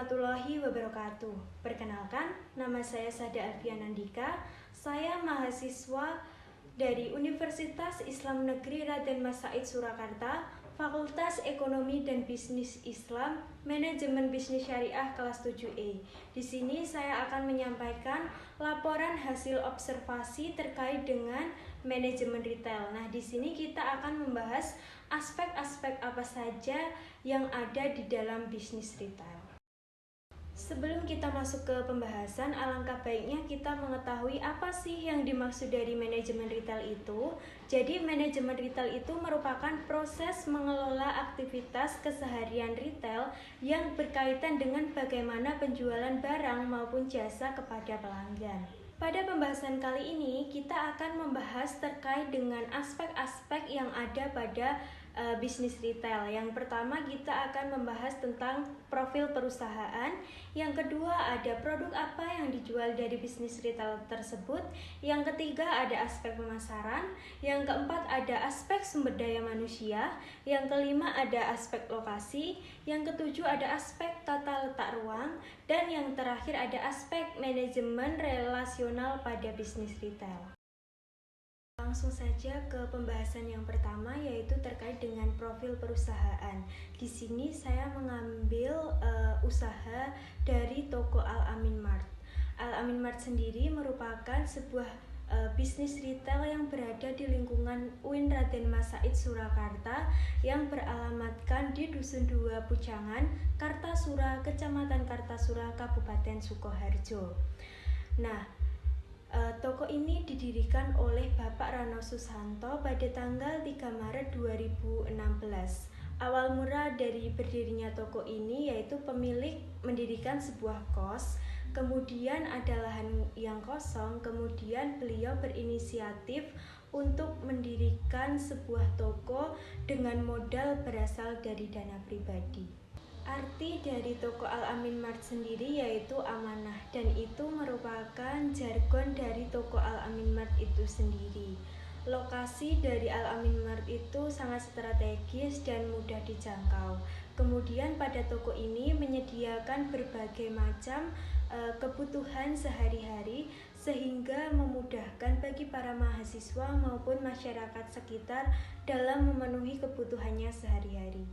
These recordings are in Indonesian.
warahmatullahi wabarakatuh. Perkenalkan, nama saya Sada Alfianandika. Saya mahasiswa dari Universitas Islam Negeri Raden Mas Said Surakarta, Fakultas Ekonomi dan Bisnis Islam, Manajemen Bisnis Syariah kelas 7E. Di sini saya akan menyampaikan laporan hasil observasi terkait dengan manajemen retail. Nah, di sini kita akan membahas aspek-aspek apa saja yang ada di dalam bisnis retail. Sebelum kita masuk ke pembahasan, alangkah baiknya kita mengetahui apa sih yang dimaksud dari manajemen retail itu. Jadi, manajemen retail itu merupakan proses mengelola aktivitas keseharian retail yang berkaitan dengan bagaimana penjualan barang maupun jasa kepada pelanggan. Pada pembahasan kali ini, kita akan membahas terkait dengan aspek-aspek yang ada pada bisnis retail. Yang pertama, kita akan membahas tentang profil perusahaan. Yang kedua, ada produk apa yang dijual dari bisnis retail tersebut. Yang ketiga, ada aspek pemasaran. Yang keempat, ada aspek sumber daya manusia. Yang kelima, ada aspek lokasi. Yang ketujuh, ada aspek tata letak ruang. Dan yang terakhir, ada aspek manajemen relasional pada bisnis retail. Langsung saja ke pembahasan yang pertama, yaitu terkait dengan profil perusahaan. Di sini saya mengambil usaha dari toko Al-Amin Mart. Al-Amin Mart sendiri merupakan sebuah bisnis retail yang berada di lingkungan UIN Raden Mas Said Surakarta yang beralamatkan di Dusun 2 Pucangan, Kartasura, Kecamatan Kartasura, Kabupaten Sukoharjo. Nah, toko ini didirikan oleh Bapak Rano Susanto pada tanggal 3 Maret 2016. Awal mula dari berdirinya toko ini yaitu pemilik mendirikan sebuah kos, kemudian ada lahan yang kosong, kemudian beliau berinisiatif untuk mendirikan sebuah toko dengan modal berasal dari dana pribadi. Arti dari toko Al-Amin Mart sendiri yaitu amanah, dan itu merupakan jargon dari toko Al-Amin Mart itu sendiri. Lokasi dari Al-Amin Mart itu sangat strategis dan mudah dijangkau. Kemudian pada toko ini menyediakan berbagai macam kebutuhan sehari-hari sehingga memudahkan bagi para mahasiswa maupun masyarakat sekitar dalam memenuhi kebutuhannya sehari-hari.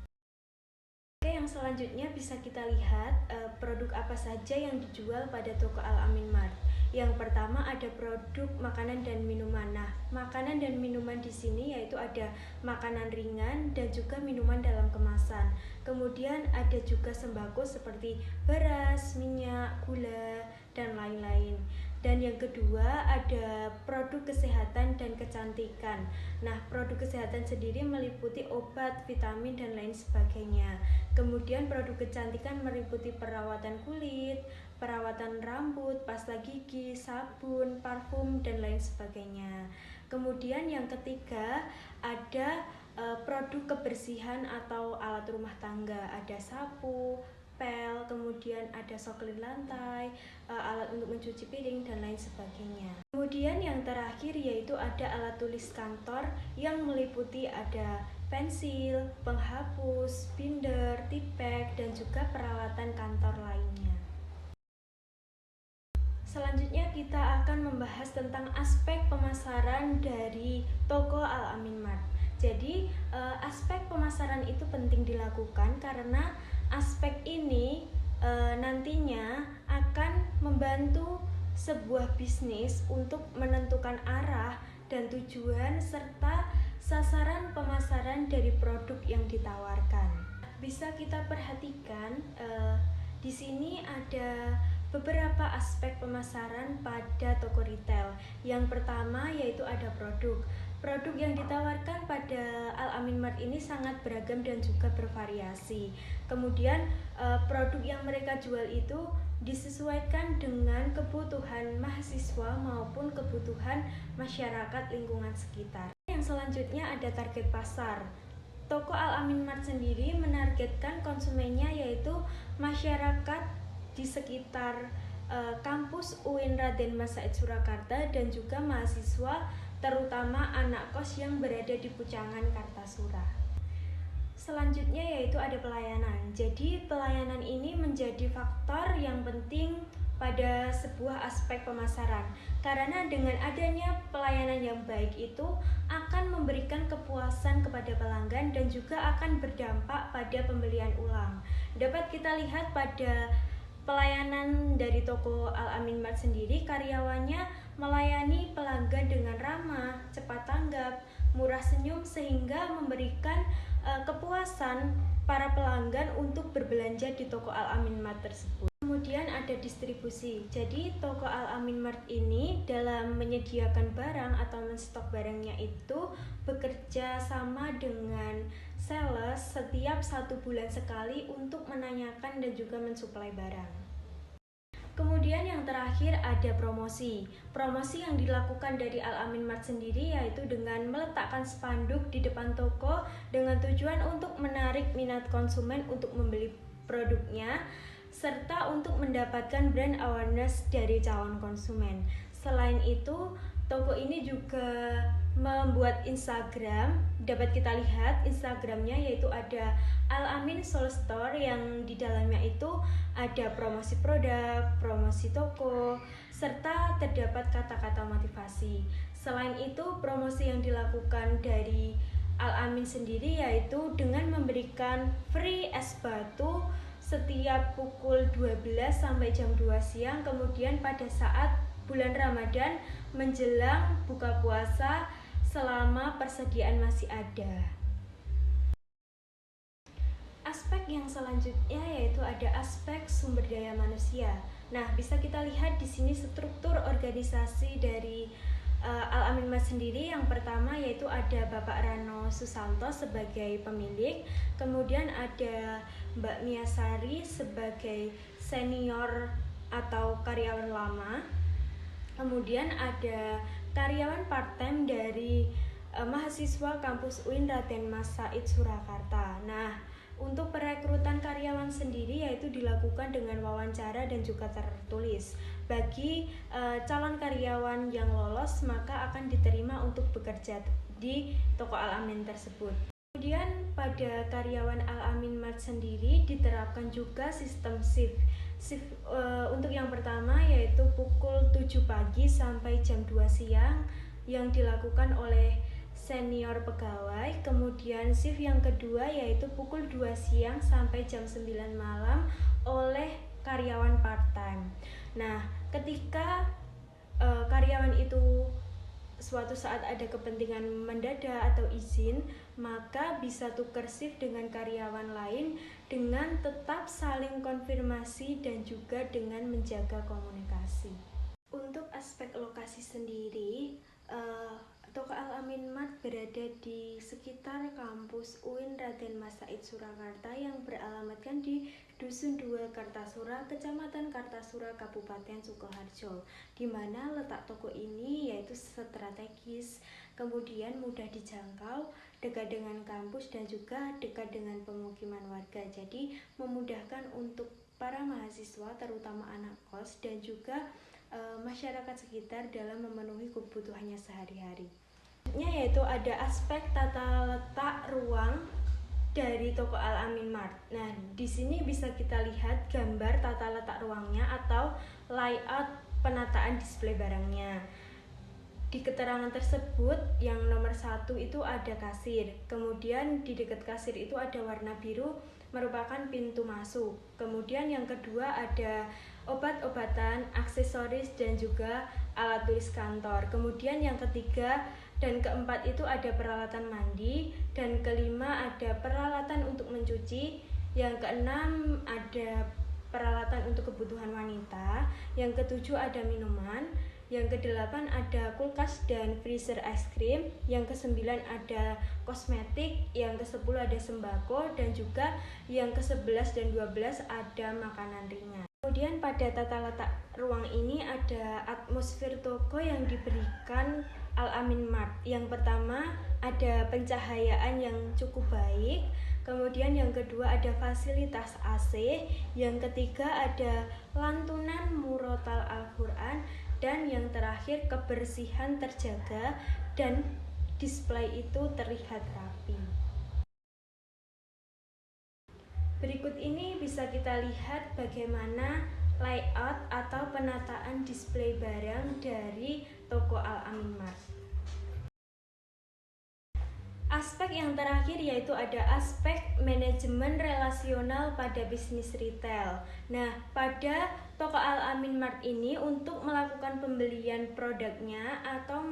Yang selanjutnya bisa kita lihat produk apa saja yang dijual pada toko Al-Amin Mart. Yang pertama ada produk makanan dan minuman. Nah, makanan dan minuman di sini yaitu ada makanan ringan dan juga minuman dalam kemasan. Kemudian ada juga sembako seperti beras, minyak, gula, dan lain-lain. Dan yang kedua ada produk kesehatan dan kecantikan. Nah, produk kesehatan sendiri meliputi obat, vitamin, dan lain sebagainya. Kemudian produk kecantikan meliputi perawatan kulit, perawatan rambut, pasta gigi, sabun, parfum, dan lain sebagainya. Kemudian yang ketiga ada produk kebersihan atau alat rumah tangga. Ada sapu, pel, kemudian ada soklin lantai, alat untuk mencuci piring, dan lain sebagainya. Kemudian yang terakhir yaitu ada alat tulis kantor yang meliputi ada pensil, penghapus, binder, tipek, dan juga peralatan kantor lainnya. Selanjutnya kita akan membahas tentang aspek pemasaran dari toko Al-Amin Mart. Jadi aspek pemasaran itu penting dilakukan karena aspek ini nantinya akan membantu sebuah bisnis untuk menentukan arah dan tujuan serta sasaran pemasaran dari produk yang ditawarkan. Bisa kita perhatikan di sini ada beberapa aspek pemasaran pada toko retail. Yang pertama yaitu ada produk. Produk yang ditawarkan pada Al-Amin Mart ini sangat beragam dan juga bervariasi. Kemudian produk yang mereka jual itu disesuaikan dengan kebutuhan mahasiswa maupun kebutuhan masyarakat lingkungan sekitar. Yang selanjutnya ada target pasar. Toko Al-Amin Mart sendiri menargetkan konsumennya yaitu masyarakat di sekitar kampus UIN Raden Mas Said Surakarta dan juga mahasiswa terutama anak kos yang berada di Pucangan, Kartasura. Selanjutnya yaitu ada pelayanan. Jadi pelayanan ini menjadi faktor yang penting pada sebuah aspek pemasaran. Karena dengan adanya pelayanan yang baik itu akan memberikan kepuasan kepada pelanggan dan juga akan berdampak pada pembelian ulang. Dapat kita lihat pada pelayanan dari toko Al-Amin Mart sendiri, karyawannya melayani pelanggan dengan ramah, cepat tanggap, murah senyum sehingga memberikan kepuasan para pelanggan untuk berbelanja di toko Al-Amin Mart tersebut. Kemudian ada distribusi. Jadi toko Al-Amin Mart ini dalam menyediakan barang atau menstok barangnya itu bekerja sama dengan sales setiap 1 bulan sekali untuk menanyakan dan juga mensuplai barang. Kemudian yang terakhir ada promosi. Promosi yang dilakukan dari Al-Amin Mart sendiri yaitu dengan meletakkan spanduk di depan toko dengan tujuan untuk menarik minat konsumen untuk membeli produknya serta untuk mendapatkan brand awareness dari calon konsumen. Selain itu, toko ini juga membuat Instagram. Dapat kita lihat Instagramnya yaitu ada Al-Amin Soul Store yang di dalamnya itu ada promosi produk, promosi toko, serta terdapat kata-kata motivasi. Selain itu, promosi yang dilakukan dari Al-Amin sendiri yaitu dengan memberikan free es batu setiap pukul 12 sampai jam 2 siang, kemudian pada saat bulan Ramadan menjelang buka puasa selama persediaan masih ada. Aspek yang selanjutnya yaitu ada aspek sumber daya manusia. Nah, bisa kita lihat di sini struktur organisasi dari Al-Amin Mart sendiri. Yang pertama yaitu ada Bapak Rano Susanto sebagai pemilik, kemudian ada Mbak Mia Sari sebagai senior atau karyawan lama, kemudian ada karyawan part-time dari mahasiswa kampus UIN Raden Mas Said Surakarta. Nah, untuk perekrutan karyawan sendiri yaitu dilakukan dengan wawancara dan juga tertulis. Bagi calon karyawan yang lolos maka akan diterima untuk bekerja di toko Al-Amin tersebut. Kemudian pada karyawan Al-Amin Mart sendiri diterapkan juga sistem shift. Untuk yang pertama yaitu pukul 7 pagi sampai jam 2 siang yang dilakukan oleh senior pegawai. Kemudian shift yang kedua yaitu pukul 2 siang sampai jam 9 malam oleh karyawan part-time. Nah, ketika karyawan itu suatu saat ada kepentingan mendadak atau izin, maka bisa tukar shift dengan karyawan lain dengan tetap saling konfirmasi dan juga dengan menjaga komunikasi. Untuk aspek lokasi sendiri, toko Al-Amin Mart berada di sekitar kampus UIN Raden Mas Said Surakarta yang beralamatkan di Dusun 2 Kartasura, Kecamatan Kartasura, Kabupaten Sukoharjo, di mana letak toko ini yaitu strategis, kemudian mudah dijangkau, dekat dengan kampus dan juga dekat dengan pemukiman warga. Jadi memudahkan untuk para mahasiswa terutama anak kos dan juga masyarakat sekitar dalam memenuhi kebutuhannya sehari-hari. Yaitu ada aspek tata letak ruang dari toko Al-Amin Mart. Nah, di sini bisa kita lihat gambar tata letak ruangnya atau layout penataan display barangnya. Di keterangan tersebut yang nomor 1 itu ada kasir, kemudian di dekat kasir itu ada warna biru merupakan pintu masuk, kemudian yang kedua ada obat-obatan, aksesoris dan juga alat tulis kantor, kemudian yang ketiga dan keempat itu ada peralatan mandi, dan kelima ada peralatan untuk mencuci, yang keenam ada peralatan untuk kebutuhan wanita, yang ketujuh ada minuman, yang kedelapan ada kulkas dan freezer es krim, yang kesembilan ada kosmetik, yang kesepuluh ada sembako, dan juga yang ke-11 dan 12 ada makanan ringan. Kemudian pada tata letak ruang ini ada atmosfer toko yang diberikan Al-Amin Mart. Yang pertama ada pencahayaan yang cukup baik, kemudian yang kedua ada fasilitas AC, yang ketiga ada lantunan murotal Al-Quran, dan yang terakhir kebersihan terjaga dan display itu terlihat rapi. Berikut ini bisa kita lihat bagaimana layout atau penataan display barang dari toko Al-Amin Mart. Aspek yang terakhir yaitu ada aspek manajemen relasional pada bisnis retail. Nah, pada toko Al-Amin Mart ini untuk melakukan pembelian produknya atau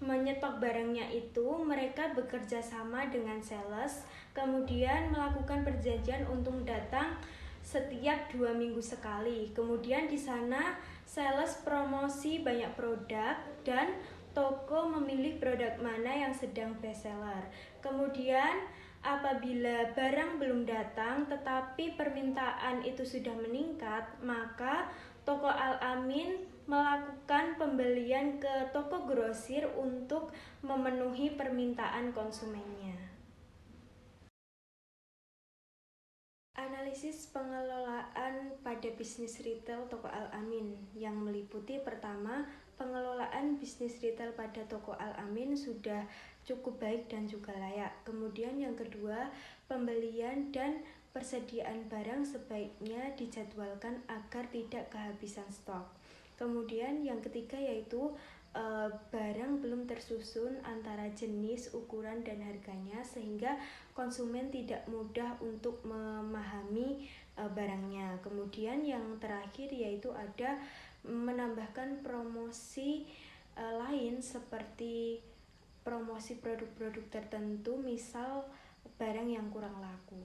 menyetok barangnya itu mereka bekerja sama dengan sales, kemudian melakukan perjanjian untuk datang setiap 2 minggu sekali. Kemudian di sana sales promosi banyak produk dan toko memilih produk mana yang sedang best seller. Kemudian apabila barang belum datang tetapi permintaan itu sudah meningkat, maka toko Al-Amin melakukan pembelian ke toko grosir untuk memenuhi permintaan konsumennya. Analisis pengelolaan pada bisnis retail toko Al-Amin yang meliputi pertama, pengelolaan bisnis retail pada toko Al-Amin sudah cukup baik dan juga layak. Kemudian yang kedua, pembelian dan persediaan barang sebaiknya dijadwalkan agar tidak kehabisan stok. Kemudian yang ketiga yaitu barang belum tersusun antara jenis, ukuran, dan harganya sehingga konsumen tidak mudah untuk memahami barangnya. Kemudian yang terakhir yaitu ada menambahkan promosi lain seperti promosi produk-produk tertentu, misal barang yang kurang laku.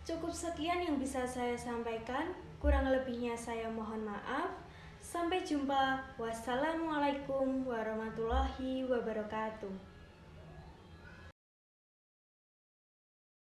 Cukup sekian yang bisa saya sampaikan, kurang lebihnya saya mohon maaf. Sampai jumpa. Wassalamualaikum warahmatullahi wabarakatuh.